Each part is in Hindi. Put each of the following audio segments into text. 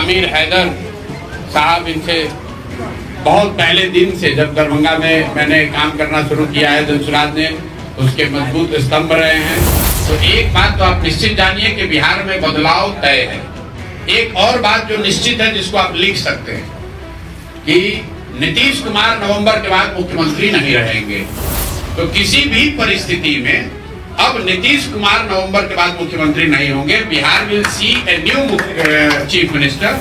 आमिर हैदर साहब, इनसे बहुत पहले दिन से जब दरभंगा में मैंने काम करना शुरू किया है, जनसुराज ने उसके मजबूत स्तंभ रहे हैं। तो एक बात तो आप निश्चित जानिए कि बिहार में बदलाव तय है। एक और बात जो निश्चित है, जिसको आप लिख सकते हैं, कि नीतीश कुमार नवंबर के बाद मुख्यमंत्री नहीं रहेंगे। तो किसी भी परिस्थिति में अब नीतीश कुमार नवंबर के बाद मुख्यमंत्री नहीं होंगे। Bihar will see a new chief minister.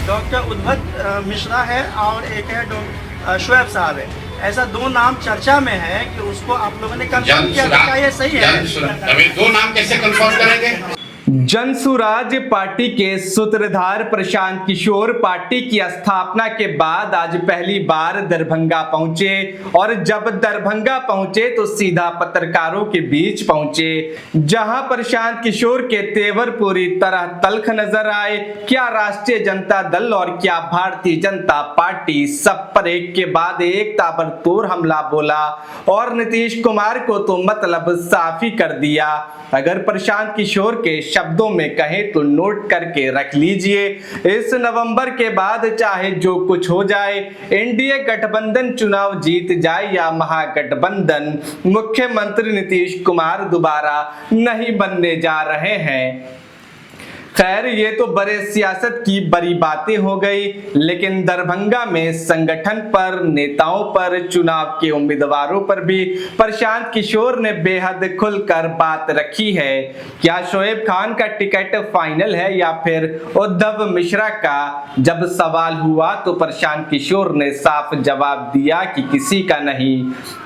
Doctor Uddhav Mishra है और एक है शोएब साहब है। ऐसा दो नाम चर्चा में है कि उसको आप लोगों ने कंफर्म किया, क्या ये सही है? अभी दो नाम कैसे कंफर्म करेंगे? जनसुराज पार्टी के सूत्रधार प्रशांत किशोर पार्टी की स्थापना के बाद आज पहली बार दरभंगा पहुंचे और जब दरभंगा पहुंचे तो सीधा पत्रकारों के बीच पहुंचे, जहां प्रशांत किशोर के तेवर पूरी तरह तल्ख नजर आए। क्या राष्ट्रीय जनता दल और क्या भारतीय जनता पार्टी सब पर एक के बाद एक ताबड़तोड़ हमला बोला और नीतीश कुमार को तो मतलब साफ ही कर दिया। अगर प्रशांत किशोर के शब्दों में कहें तो नोट करके रख लीजिए, इस नवंबर के बाद चाहे जो कुछ हो जाए, एनडीए गठबंधन चुनाव जीत जाए या महागठबंधन, मुख्यमंत्री नीतीश कुमार दोबारा नहीं बनने जा रहे हैं। खैर, ये तो बड़े सियासत की बड़ी बातें हो गई, लेकिन दरभंगा में संगठन पर, नेताओं पर, चुनाव के उम्मीदवारों पर भी प्रशांत किशोर ने बेहद खुलकर बात रखी है। क्या शोएब खान का टिकट फाइनल है या फिर उद्धव मिश्रा का? जब सवाल हुआ तो प्रशांत किशोर ने साफ जवाब दिया कि किसी का नहीं।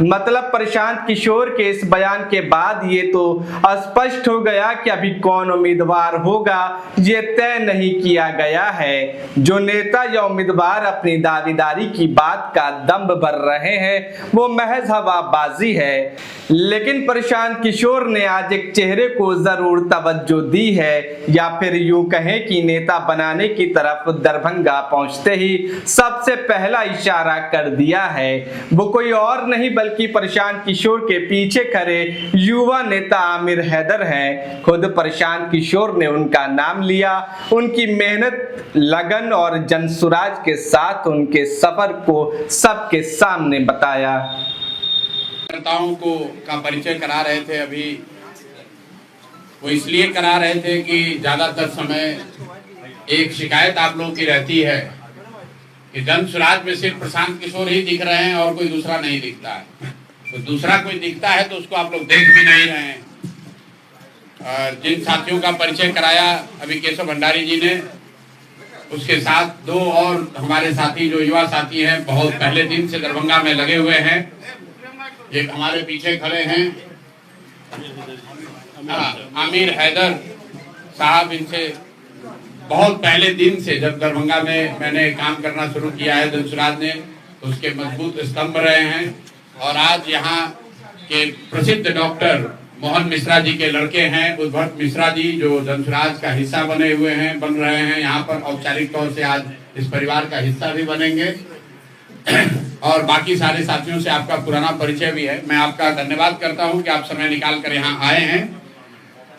मतलब प्रशांत किशोर के इस बयान के बाद ये तो स्पष्ट हो गया कि अभी कौन उम्मीदवार होगा ये तय नहीं किया गया है। जो नेता या उम्मीदवार अपनी दावेदारी की बात का दम्भ भर रहे हैं वो महज हवाबाजी है। लेकिन प्रशांत किशोर ने आज एक चेहरे को जरूर तवज्जो दी है, या फिर यूं कहें कि नेता बनाने की तरफ दरभंगा पहुंचते ही सबसे पहला इशारा कर दिया है। वो कोई और नहीं बल्कि प्रशांत किशोर के पीछे खड़े युवा नेता आमिर हैदर हैं। खुद प्रशांत किशोर ने उनका नाम लिया, उनकी मेहनत, लगन और जनसुराज के साथ उनके सफर को सबके सामने बताया। कार्यकर्ताओं को का परिचय करा रहे थे अभी, वो इसलिए करा रहे थे कि ज्यादातर समय एक शिकायत आप लोगों की रहती है कि जनसुराज में सिर्फ प्रशांत किशोर ही दिख रहे हैं और कोई दूसरा नहीं दिखता है। तो दूसरा कोई दिखता है तो उसको आप लोग देख भी नहीं रहे हैं। और जिन साथियों का परिचय कराया अभी केशव भंडारी जी ने, उसके साथ दो और हमारे साथी जो युवा साथी हैं, बहुत पहले दिन से दरभंगा में लगे हुए हैं। एक हमारे पीछे खड़े हैं आमिर हैदर साहब, इनसे बहुत पहले दिन से जब दरभंगा में मैंने काम करना शुरू किया है, जनसुराज ने उसके मजबूत स्तंभ रहे हैं। और आज यहाँ के प्रसिद्ध डॉक्टर मोहन मिश्रा जी के लड़के हैं उद्धव मिश्रा जी, जो जनसुराज का हिस्सा बन रहे हैं। यहाँ पर औपचारिक तौर से आज इस परिवार का हिस्सा भी बनेंगे। और बाकी सारे साथियों से आपका पुराना परिचय भी है। मैं आपका धन्यवाद करता हूं कि आप समय निकाल कर यहाँ आए हैं।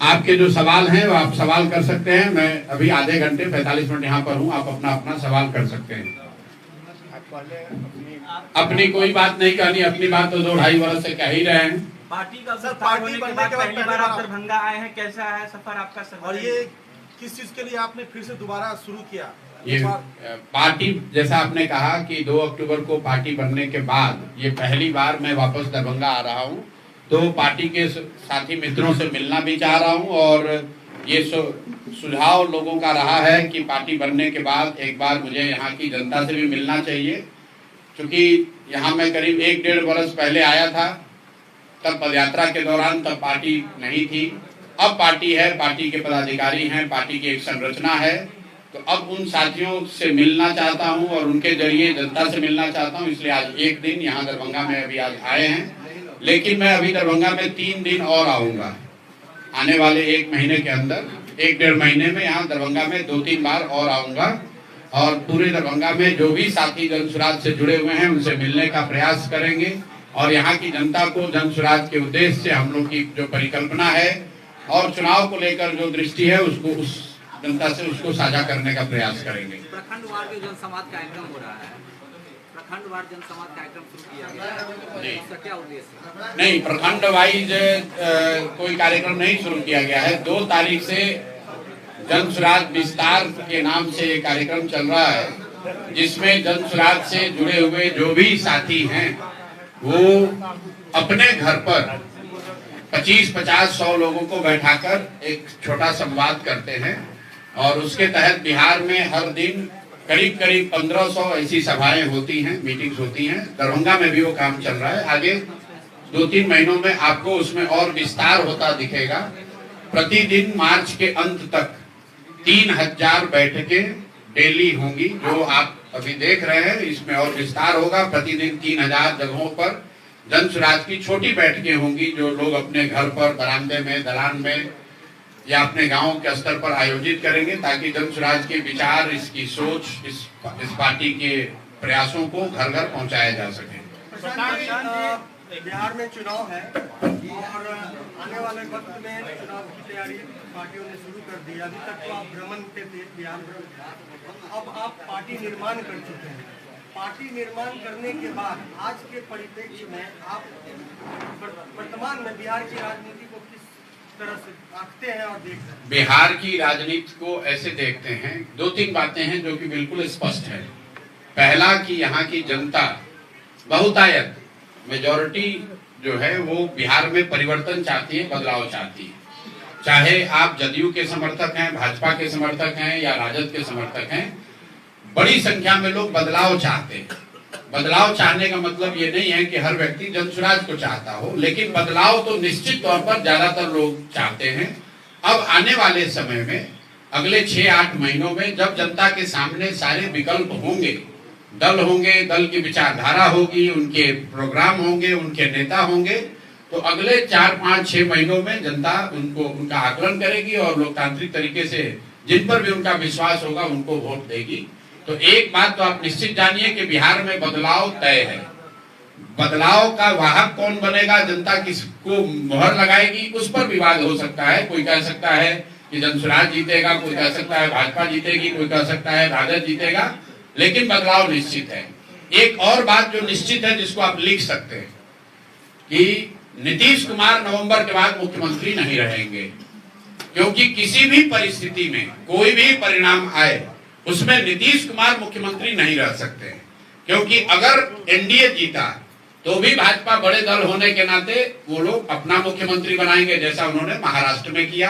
आपके जो सवाल हैं वो आप सवाल कर सकते हैं। मैं अभी आधे घंटे 45 मिनट यहाँ पर हूँ, आप अपना सवाल कर सकते हैं। अपनी कोई बात नहीं कहनी, अपनी बात तो 2-2.5 वर्ष से कह ही रहे हैं। पार्टी का विस्तार होने के बाद पहली बार आप दरभंगा आए हैं, कैसा है सफर आपका सफर? और ये किस चीज के लिए आपने फिर से दोबारा शुरू किया? ये पार्टी, जैसा आपने कहा कि 2 अक्टूबर को पार्टी बनने के बाद ये पहली बार मैं वापस दरभंगा आ रहा हूँ। तो पार्टी के साथी मित्रों से मिलना भी चाह रहा हूँ और ये सुझाव लोगों का रहा है कि पार्टी बनने के बाद एक बार मुझे यहाँ की जनता से भी मिलना चाहिए। क्योंकि यहाँ मैं करीब 1-1.5 वर्ष पहले आया था, तब पदयात्रा के दौरान तब पार्टी नहीं थी। अब पार्टी है, पार्टी के पदाधिकारी हैं, पार्टी की एक संरचना है। तो अब उन साथियों से मिलना चाहता हूं और उनके जरिए जनता से मिलना चाहता हूं, इसलिए आज एक दिन यहाँ दरभंगा में अभी आज आए हैं। लेकिन मैं अभी दरभंगा में 3 दिन और आऊंगा, आने वाले 1 महीने के अंदर, 1-1.5 महीने में यहाँ दरभंगा में 2-3 बार और आऊंगा। और पूरे दरभंगा में जो भी साथी जनसुराज से जुड़े हुए हैं उनसे मिलने का प्रयास करेंगे और यहाँ की जनता को जनसुराज के उद्देश्य से हम लोग की जो परिकल्पना है और चुनाव को लेकर जो दृष्टि है उसको जनता से उसको साझा करने का प्रयास करेंगे। प्रखंडवार जो जनसंवाद कार्यक्रम हो रहा है, प्रखंडवार जनसंवाद कार्यक्रम शुरू किया गया है, इसका क्या उद्देश्य है? नहीं, प्रखंड वाइज कोई कार्यक्रम नहीं शुरू किया गया है। 2 तारीख से जन सुराज विस्तार के नाम से एक कार्यक्रम चल रहा है, जिसमें जन सुराज से जुड़े हुए जो भी साथी हैं वो अपने घर पर 25-50-100 लोगों को बैठाकर एक छोटा संवाद करते हैं और उसके तहत बिहार में हर दिन करीब 1500 ऐसी सभाएं होती हैं, मीटिंग्स होती हैं। दरभंगा में भी वो काम चल रहा है। आगे 2-3 महीनों में आपको उसमें और विस्तार होता दिखेगा। प्रतिदिन मार्च के अंत तक 3000 बैठकें डेली होंगी, जो आप अभी देख रहे हैं। इसमें और विस्तार होगा। प्रतिदिन 3000 जगहों पर जन सुराज की छोटी बैठकें होंगी, जो लोग अपने घर पर, बरामदे में, दलान में या अपने गांव के स्तर पर आयोजित करेंगे, ताकि जन सुराज के विचार, इसकी सोच, इस पार्टी के प्रयासों को घर घर पहुंचाया जा सके। बिहार में चुनाव है और आने वाले वक्त में चुनाव की तैयारी पार्टियों ने शुरू कर दी। अभी तक तो आप भ्रमण पे थे बिहार में, अब आप पार्टी निर्माण कर चुके हैं। पार्टी निर्माण करने के बाद आज के परिप्रेक्ष्य में आप वर्तमान में बिहार की राजनीति को किस तरह से आंकते हैं और देखते हैं? बिहार की राजनीति को ऐसे देखते हैं, 2-3 बातें हैं जो कि बिल्कुल स्पष्ट है। पहला कि यहाँ की जनता बहुतायत मेजॉरिटी जो है वो बिहार में परिवर्तन चाहती है, बदलाव चाहती है। चाहे आप जदयू के समर्थक हैं, भाजपा के समर्थक हैं या राजद के समर्थक हैं, बड़ी संख्या में लोग बदलाव चाहते हैं। बदलाव चाहने का मतलब ये नहीं है कि हर व्यक्ति जन सुराज को चाहता हो, लेकिन बदलाव तो निश्चित तौर पर ज्यादातर लोग चाहते हैं। अब आने वाले समय में, अगले 6-8 महीनों में, जब जनता के सामने सारे विकल्प होंगे, दल होंगे, दल की विचारधारा होगी, उनके प्रोग्राम होंगे, उनके नेता होंगे, तो अगले 4-5-6 महीनों में जनता उनका आकलन करेगी और लोकतांत्रिक तरीके से जिन पर भी उनका विश्वास होगा उनको वोट देगी। तो एक बात तो आप निश्चित जानिए कि बिहार में बदलाव तय है। बदलाव का वाहक कौन बनेगा, जनता किसको मोहर लगाएगी, उस पर विवाद हो सकता है। कोई कह सकता है कि जन सुराज जीतेगा, कोई कह सकता है भाजपा जीतेगी, कोई कह सकता है राजद जीतेगा, लेकिन बदलाव निश्चित है। एक और बात जो निश्चित है, जिसको आप लिख सकते हैं, कि नीतीश कुमार नवंबर के बाद मुख्यमंत्री नहीं रहेंगे, क्योंकि किसी भी परिस्थिति में कोई भी परिणाम आए उसमें नीतीश कुमार मुख्यमंत्री नहीं रह सकते, क्योंकि अगर एनडीए जीता तो भी भाजपा बड़े दल होने के नाते वो लोग अपना मुख्यमंत्री बनाएंगे, जैसा उन्होंने महाराष्ट्र में किया।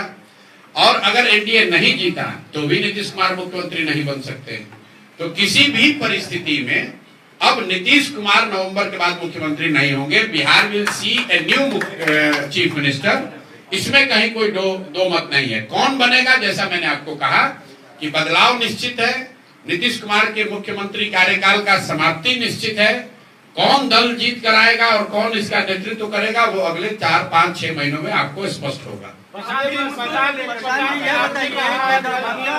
और अगर एनडीए नहीं जीता तो भी नीतीश कुमार मुख्यमंत्री नहीं बन सकते। तो किसी भी परिस्थिति में अब नीतीश कुमार नवंबर के बाद मुख्यमंत्री नहीं होंगे। Bihar will see a new chief minister. इसमें कहीं कोई दो मत नहीं है। कौन बनेगा, जैसा मैंने आपको कहा कि बदलाव निश्चित है, नीतीश कुमार के मुख्यमंत्री कार्यकाल का समाप्ति निश्चित है। कौन दल जीत कर आएगा और कौन इसका नेतृत्व करेगा, वो अगले 4-5-6 महीनों में आपको स्पष्ट होगा।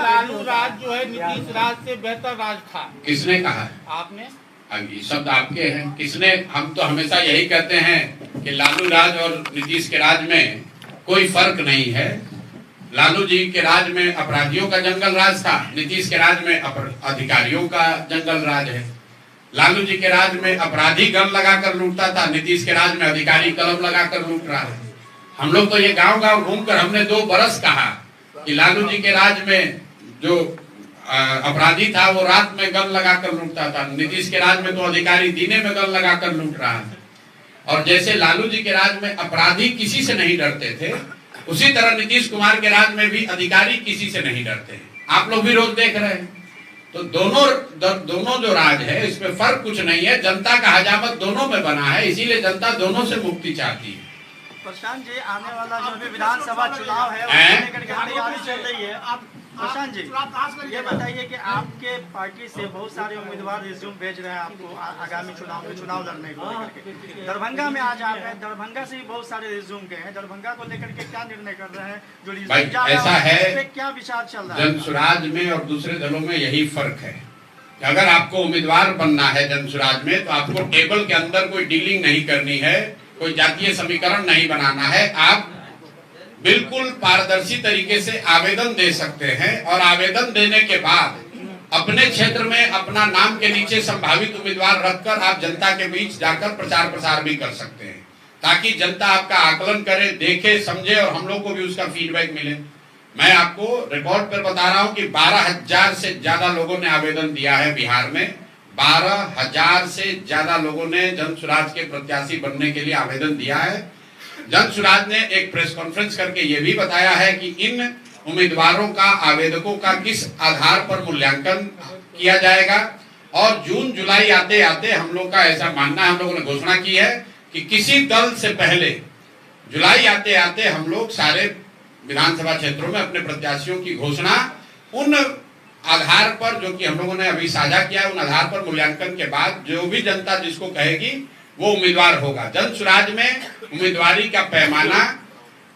लालू राज जो है नीतीश राज से बेहतर राज था। किसने कहा? आपने। ये शब्द आपके हैं। किसने? हम तो हमेशा यही कहते हैं कि लालू राज और नीतीश के राज में कोई फर्क नहीं है। लालू जी के राज में अपराधियों का जंगल राज था, नीतीश के राज में अधिकारियों का जंगल राज है। लालू जी के राज में अपराधी गन लगाकर लूटता था, नीतीश के राज में अधिकारी कलम लगाकर लूट रहा है। हम लोग तो ये गांव-गांव घूमकर हमने 2 बरस कहा कि लालू जी के राज में जो अपराधी था वो रात में गन लगाकर लूटता था, नीतीश के राज में तो अधिकारी दिने में गन लगाकर लूट रहा है। और जैसे लालू जी के राज में अपराधी किसी से नहीं डरते थे, उसी तरह नीतीश कुमार के राज में भी अधिकारी किसी से नहीं डरते हैं। आप लोग भी रोज देख रहे हैं। तो दोनों जो राज है, इसमें फर्क कुछ नहीं है। जनता का हजामत दोनों में बना है, इसीलिए जनता दोनों से मुक्ति चाहती है। प्रशांत जी, आने वाला जो भी विधानसभा चुनाव है उसको लेकर के तैयारी चल रही है। आप प्रशांत जी ये बताइए कि आपके पार्टी से बहुत सारे उम्मीदवार रिज्यूम भेज रहे हैं आपको आगामी चुनाव में चुनाव लड़ने को लेकर के। दरभंगा में आज आप हैं, दरभंगा से भी बहुत सारे रिज्यूम गए हैं। दरभंगा को लेकर के क्या निर्णय कर रहे हैं? जो रिज्यूम ऐसा है, क्या विचार चल रहा है? जन सुराज में और दूसरे दलों में यही फर्क है कि अगर आपको उम्मीदवार बनना है जन सुराज में, तो आपको टेबल के अंदर कोई डीलिंग नहीं करनी है, कोई जातीय समीकरण नहीं बनाना है। आप बिल्कुल पारदर्शी तरीके से आवेदन दे सकते हैं और आवेदन देने के बाद अपने क्षेत्र में अपना नाम के नीचे संभावित उम्मीदवार रखकर आप जनता के बीच जाकर प्रचार प्रसार भी कर सकते हैं, ताकि जनता आपका आकलन करे, देखे, समझे और हम लोग को भी उसका फीडबैक मिले। मैं आपको रिकॉर्ड पर बता रहा हूं कि 12,000 से ज्यादा लोगों ने आवेदन दिया है बिहार में। 12,000 से ज्यादा लोगों ने जन स्वराज के प्रत्याशी बनने के लिए आवेदन दिया है। जन स्वराज ने एक प्रेस कॉन्फ्रेंस करके ये भी बताया है कि इन उम्मीदवारों का, आवेदकों का किस आधार पर मूल्यांकन किया जाएगा और जून जुलाई आते आते हम लोग का ऐसा मानना है, हम लोगों ने घोषणा की है कि किसी दल से पहले जुलाई आते आते हम लोग सारे विधानसभा क्षेत्रों में अपने प्रत्याशियों की घोषणा उन आधार पर, जो कि हम लोगों ने अभी साझा किया, उन आधार पर मूल्यांकन के बाद जो भी जनता जिसको कहेगी वो उम्मीदवार होगा। जन स्वराज में उम्मीदवारी का पैमाना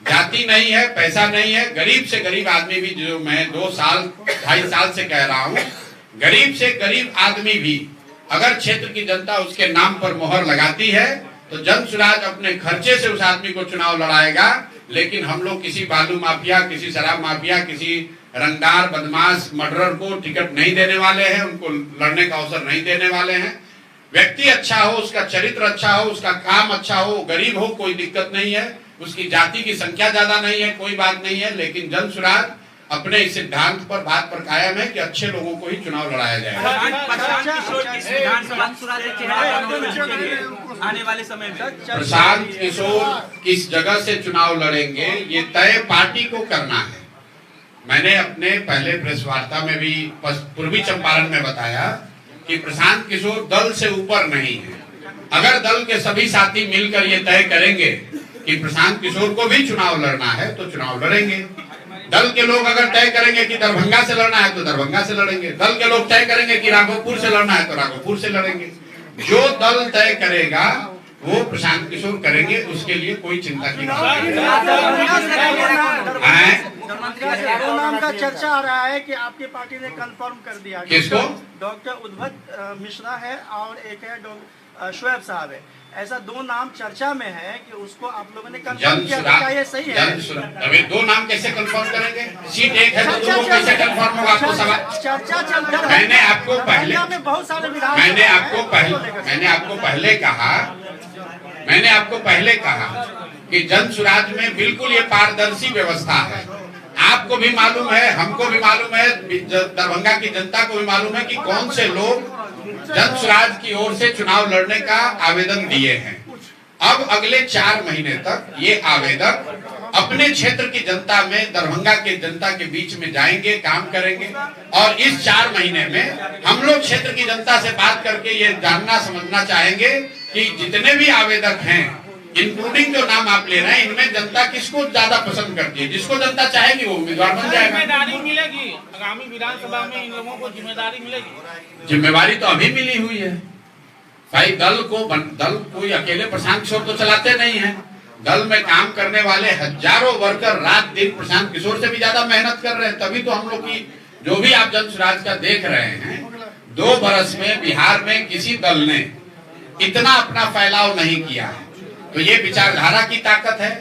जाति नहीं है, पैसा नहीं है। गरीब से गरीब आदमी भी, जो मैं 2-2.5 साल से कह रहा हूं, गरीब से गरीब आदमी भी अगर क्षेत्र की जनता उसके नाम पर मोहर लगाती है तो जन स्वराज अपने खर्चे से उस आदमी को चुनाव लड़ाएगा। लेकिन हम लोग किसी बालू माफिया, किसी शराब माफिया, किसी रंगदार बदमाश मर्डरर को टिकट नहीं देने वाले हैं, उनको लड़ने का अवसर नहीं देने वाले हैं। व्यक्ति अच्छा हो, उसका चरित्र अच्छा हो, उसका काम अच्छा हो, गरीब हो, कोई दिक्कत नहीं है, उसकी जाति की संख्या ज्यादा नहीं है, कोई बात नहीं है। लेकिन जन स्वराज अपने इस सिद्धांत पर, बात पर कायम है कि अच्छे लोगों को ही चुनाव लड़ाया जाएगा। आने वाले समय में प्रशांत किशोर किस जगह से चुनाव लड़ेंगे ये तय पार्टी को करना है। मैंने अपने पहले प्रेस वार्ता में भी पूर्वी चंपारण में बताया कि प्रशांत किशोर दल से ऊपर नहीं है। अगर दल के सभी साथी मिलकर ये तय करेंगे कि प्रशांत किशोर को भी चुनाव लड़ना है तो चुनाव लड़ेंगे। दल के लोग अगर तय करेंगे कि दरभंगा से लड़ना है तो दरभंगा से लड़ेंगे। दल के लोग तय करेंगे कि राघोपुर से लड़ना है तो राघोपुर से लड़ेंगे। जो दल तय करेगा वो प्रशांत किशोर करेंगे, उसके लिए कोई चिंता की बात नहीं है। दो नाम का चर्चा आ रहा है कि आपकी पार्टी ने कंफर्म कर दिया। किसको? डॉक्टर उद्भट मिश्रा है और एक है डॉक्टर शुएब साहब है। ऐसा दो नाम चर्चा में है कि उसको आप लोगों ने कंफर्म किया, क्या ये सही है? अभी दो नाम कैसे कंफर्म करेंगे? सीट एक है तो दो कैसे कंफर्म होगा? आपको सवाल चर्चा चल रहा है। मैंने आपको पहले बहुत सारे विधायक मैंने आपको पहले कहा कि जन स्वराज में बिल्कुल ये पारदर्शी व्यवस्था है। आपको भी मालूम है, हमको भी मालूम है, दरभंगा की जनता को भी मालूम है कि कौन से लोग जन स्वराज की ओर से चुनाव लड़ने का आवेदन दिए हैं। अब अगले 4 महीने तक ये आवेदक अपने क्षेत्र की जनता में, दरभंगा के जनता के बीच में जाएंगे, काम करेंगे और इस 4 महीने में हम लोग क्षेत्र की जनता से बात करके ये जानना समझना चाहेंगे कि जितने भी आवेदक हैं, इंक्लूडिंग जो नाम आप ले रहे हैं, इनमें जनता किसको ज्यादा पसंद करती है। जिसको जनता चाहेगी वो उम्मीदवार बन जाएगा। जिम्मेदारी मिलेगी आगामी विधानसभा में, इन लोगों को जिम्मेदारी मिलेगी। जिम्मेदारी तो अभी मिली हुई है भाई। दल कोई अकेले प्रशांत किशोर तो चलाते नहीं है। दल में काम करने वाले हजारों वर्कर रात दिन प्रशांत किशोर से भी ज्यादा मेहनत कर रहे हैं। तभी तो हम लोग की जो भी आप जन स्वराज का देख रहे हैं, 2 बरस में बिहार में किसी दल ने इतना अपना फैलाव नहीं किया है। तो ये विचारधारा की ताकत है,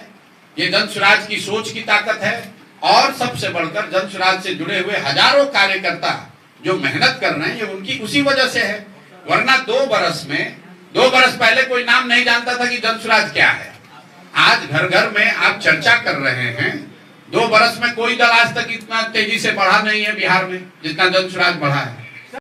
ये जन स्वराज की सोच की ताकत है और सबसे बढ़कर जन स्वराज से जुड़े हुए हजारों कार्यकर्ता जो मेहनत कर रहे हैं, ये उनकी उसी वजह से है। वरना 2 बरस पहले कोई नाम नहीं जानता था कि जन स्वराज क्या है। आज घर घर में आप चर्चा कर रहे हैं। 2 बरस में कोई दल आज तक इतना तेजी से बढ़ा नहीं है बिहार में जितना जन स्वराज बढ़ा है।